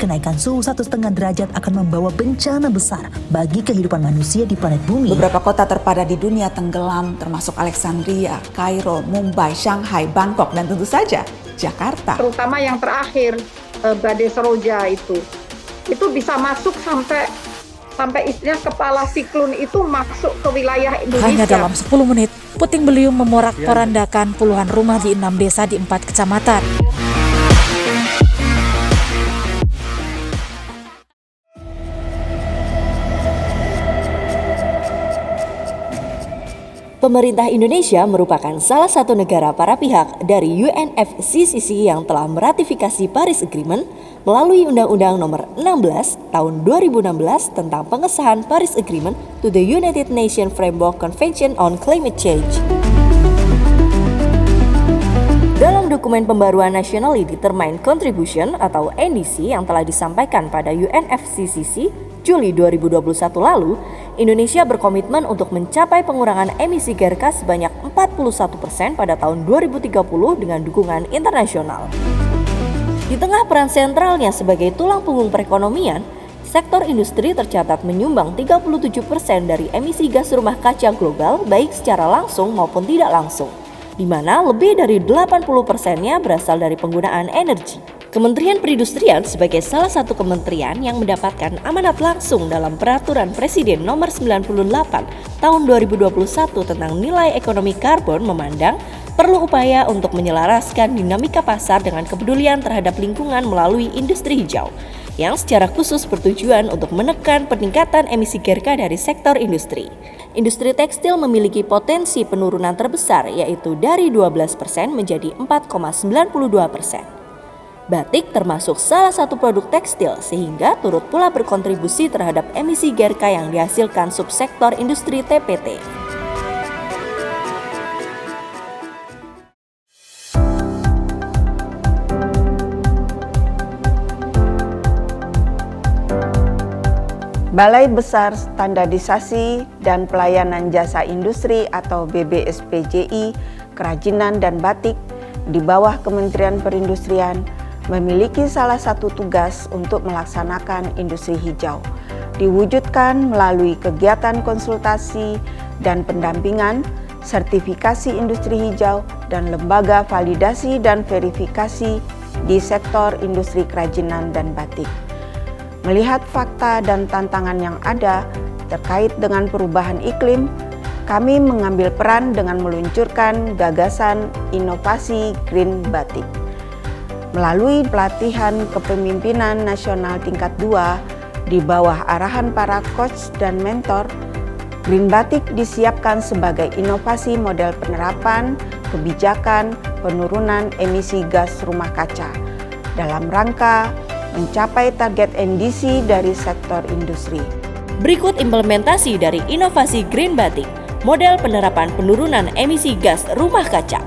kenaikan suhu 1,5 derajat akan membawa bencana besar bagi kehidupan manusia di planet bumi. Beberapa kota terpadat di dunia tenggelam, termasuk Alexandria, Kairo, Mumbai, Shanghai, Bangkok, dan tentu saja Jakarta. Terutama yang terakhir, badai Seroja itu bisa masuk sampai istilah kepala siklon itu masuk ke wilayah Indonesia. Hanya dalam 10 menit, puting beliung memorak-porandakan puluhan rumah di 6 desa di 4 kecamatan. Pemerintah Indonesia merupakan salah satu negara para pihak dari UNFCCC yang telah meratifikasi Paris Agreement melalui Undang-Undang Nomor 16 Tahun 2016 tentang pengesahan Paris Agreement to the United Nations Framework Convention on Climate Change. Dalam dokumen pembaruan Nationally Determined Contribution atau NDC yang telah disampaikan pada UNFCCC Juli 2021 lalu, Indonesia berkomitmen untuk mencapai pengurangan emisi GRK sebanyak 41% pada tahun 2030 dengan dukungan internasional. Di tengah peran sentralnya sebagai tulang punggung perekonomian, sektor industri tercatat menyumbang 37% dari emisi gas rumah kaca global baik secara langsung maupun tidak langsung, di mana lebih dari 80%-nya berasal dari penggunaan energi. Kementerian Perindustrian sebagai salah satu kementerian yang mendapatkan amanat langsung dalam Peraturan Presiden Nomor 98 Tahun 2021 tentang nilai ekonomi karbon memandang perlu upaya untuk menyelaraskan dinamika pasar dengan kepedulian terhadap lingkungan melalui industri hijau, yang secara khusus bertujuan untuk menekan peningkatan emisi GRK dari sektor industri. Industri tekstil memiliki potensi penurunan terbesar yaitu dari 12% menjadi 4,92%. Batik termasuk salah satu produk tekstil sehingga turut pula berkontribusi terhadap emisi GRK yang dihasilkan subsektor industri TPT. Balai Besar Standarisasi dan Pelayanan Jasa Industri atau BBSPJI Kerajinan dan Batik di bawah Kementerian Perindustrian memiliki salah satu tugas untuk melaksanakan industri hijau, diwujudkan melalui kegiatan konsultasi dan pendampingan, sertifikasi industri hijau, dan lembaga validasi dan verifikasi di sektor industri kerajinan dan batik. Melihat fakta dan tantangan yang ada terkait dengan perubahan iklim, kami mengambil peran dengan meluncurkan gagasan inovasi Green Batik. Melalui pelatihan kepemimpinan nasional tingkat 2 di bawah arahan para coach dan mentor, Green Batik disiapkan sebagai inovasi model penerapan kebijakan penurunan emisi gas rumah kaca dalam rangka mencapai target NDC dari sektor industri. Berikut implementasi dari inovasi Green Batik, model penerapan penurunan emisi gas rumah kaca.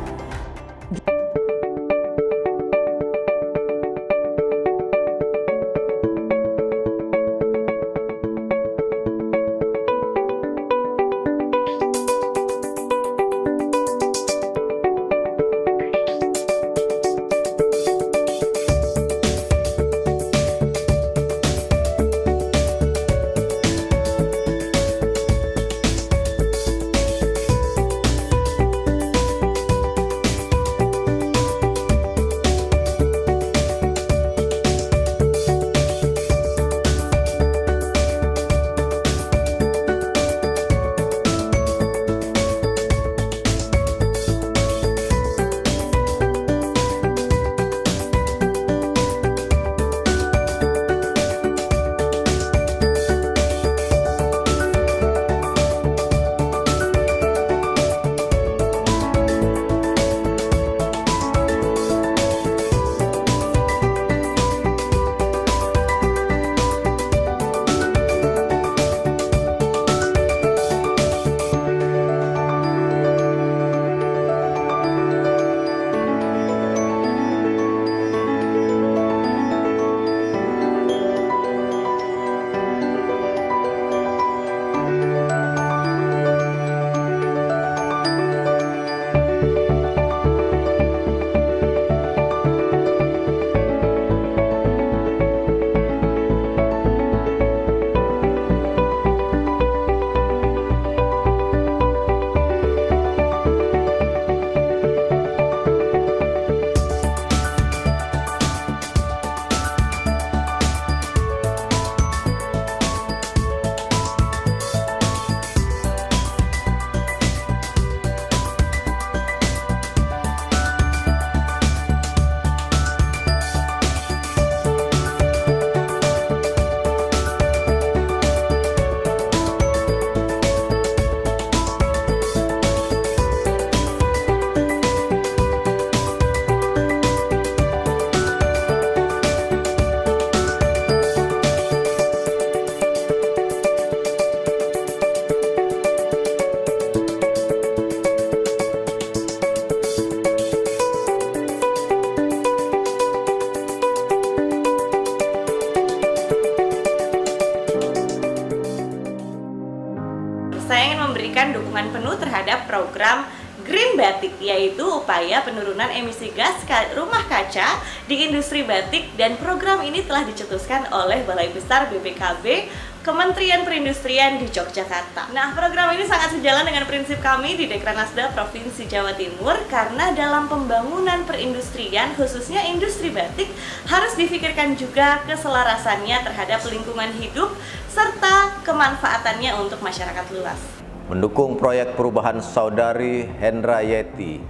saya ingin memberikan dukungan penuh terhadap program Green Batik, yaitu upaya penurunan emisi gas rumah kaca di industri batik, dan program ini telah dicetuskan oleh Balai Besar BPKB Kementerian Perindustrian di Yogyakarta. Nah, program ini sangat sejalan dengan prinsip kami di Dekranasda Provinsi Jawa Timur, karena dalam pembangunan perindustrian, khususnya industri batik, harus difikirkan juga keselarasannya terhadap lingkungan hidup serta kemanfaatannya untuk masyarakat luas. Mendukung proyek perubahan Saudari Hendra Yeti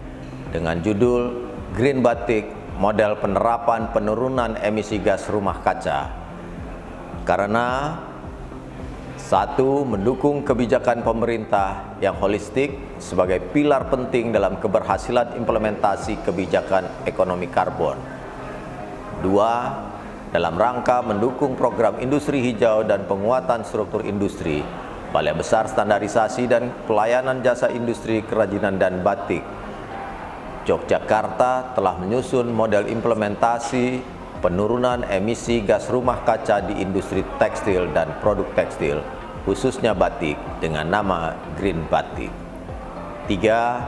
dengan judul Green Batik, model penerapan penurunan emisi gas rumah kaca. Karena satu, mendukung kebijakan pemerintah yang holistik sebagai pilar penting dalam keberhasilan implementasi kebijakan ekonomi karbon. Dua, dalam rangka mendukung program industri hijau dan penguatan struktur industri, Balai Besar Standarisasi dan Pelayanan Jasa Industri Kerajinan dan Batik Yogyakarta telah menyusun model implementasi penurunan emisi gas rumah kaca di industri tekstil dan produk tekstil, khususnya batik, dengan nama Green Batik. Tiga,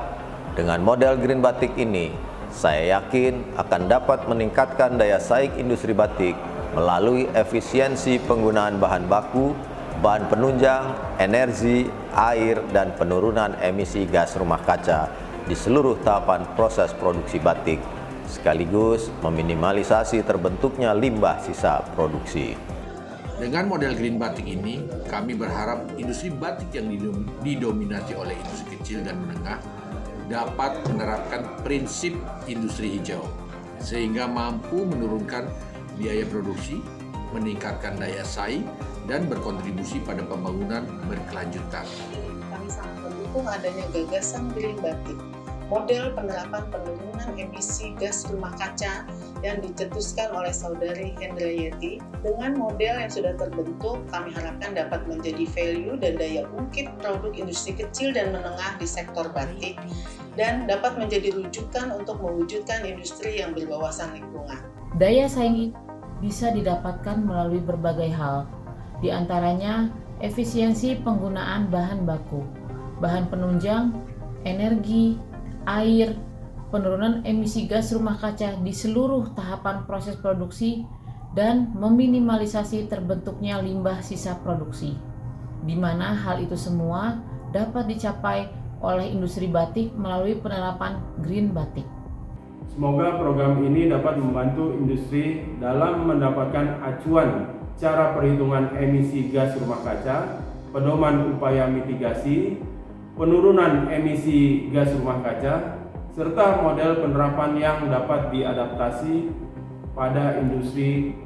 dengan model Green Batik ini, saya yakin akan dapat meningkatkan daya saing industri batik melalui efisiensi penggunaan bahan baku, bahan penunjang, energi, air, dan penurunan emisi gas rumah kaca di seluruh tahapan proses produksi batik, sekaligus meminimalisasi terbentuknya limbah sisa produksi. Dengan model Green Batik ini, kami berharap industri batik yang didominasi oleh industri kecil dan menengah dapat menerapkan prinsip industri hijau, sehingga mampu menurunkan biaya produksi, meningkatkan daya saing, dan berkontribusi pada pembangunan berkelanjutan. Kami sangat mendukung adanya gagasan Green Batik, model penerapan penurunan emisi gas rumah kaca yang dicetuskan oleh Saudari Hendra Yeti. Dengan model yang sudah terbentuk, kami harapkan dapat menjadi value dan daya ungkit produk industri kecil dan menengah di sektor batik, dan dapat menjadi rujukan untuk mewujudkan industri yang berwawasan lingkungan. Daya saing bisa didapatkan melalui berbagai hal, di antaranya efisiensi penggunaan bahan baku, bahan penunjang, energi, air, penurunan emisi gas rumah kaca di seluruh tahapan proses produksi, dan meminimalisasi terbentuknya limbah sisa produksi, di mana hal itu semua dapat dicapai oleh industri batik melalui penerapan Green Batik. Semoga program ini dapat membantu industri dalam mendapatkan acuan cara perhitungan emisi gas rumah kaca, pedoman upaya mitigasi, penurunan emisi gas rumah kaca, serta model penerapan yang dapat diadaptasi pada industri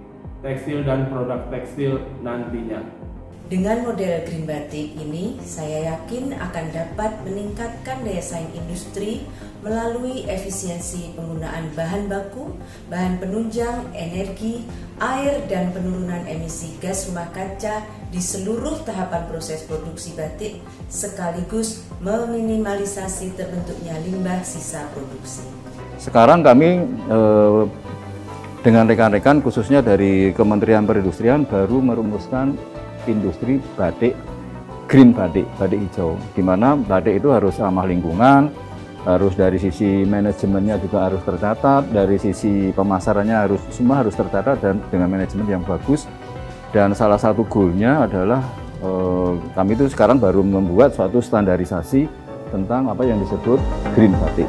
tekstil dan produk tekstil nantinya. Dengan model Green Batik ini, saya yakin akan dapat meningkatkan daya saing industri melalui efisiensi penggunaan bahan baku, bahan penunjang, energi, air, dan penurunan emisi gas rumah kaca di seluruh tahapan proses produksi batik, sekaligus meminimalisasi terbentuknya limbah sisa produksi. Sekarang kami dengan rekan-rekan khususnya dari Kementerian Perindustrian baru merumuskan industri batik Green Batik, batik hijau, di mana batik itu harus ramah lingkungan, harus dari sisi manajemennya juga harus tercatat, dari sisi pemasarannya semua harus tercatat dan dengan manajemen yang bagus. Dan salah satu goalnya adalah kami itu sekarang baru membuat suatu standarisasi tentang apa yang disebut Green Batik.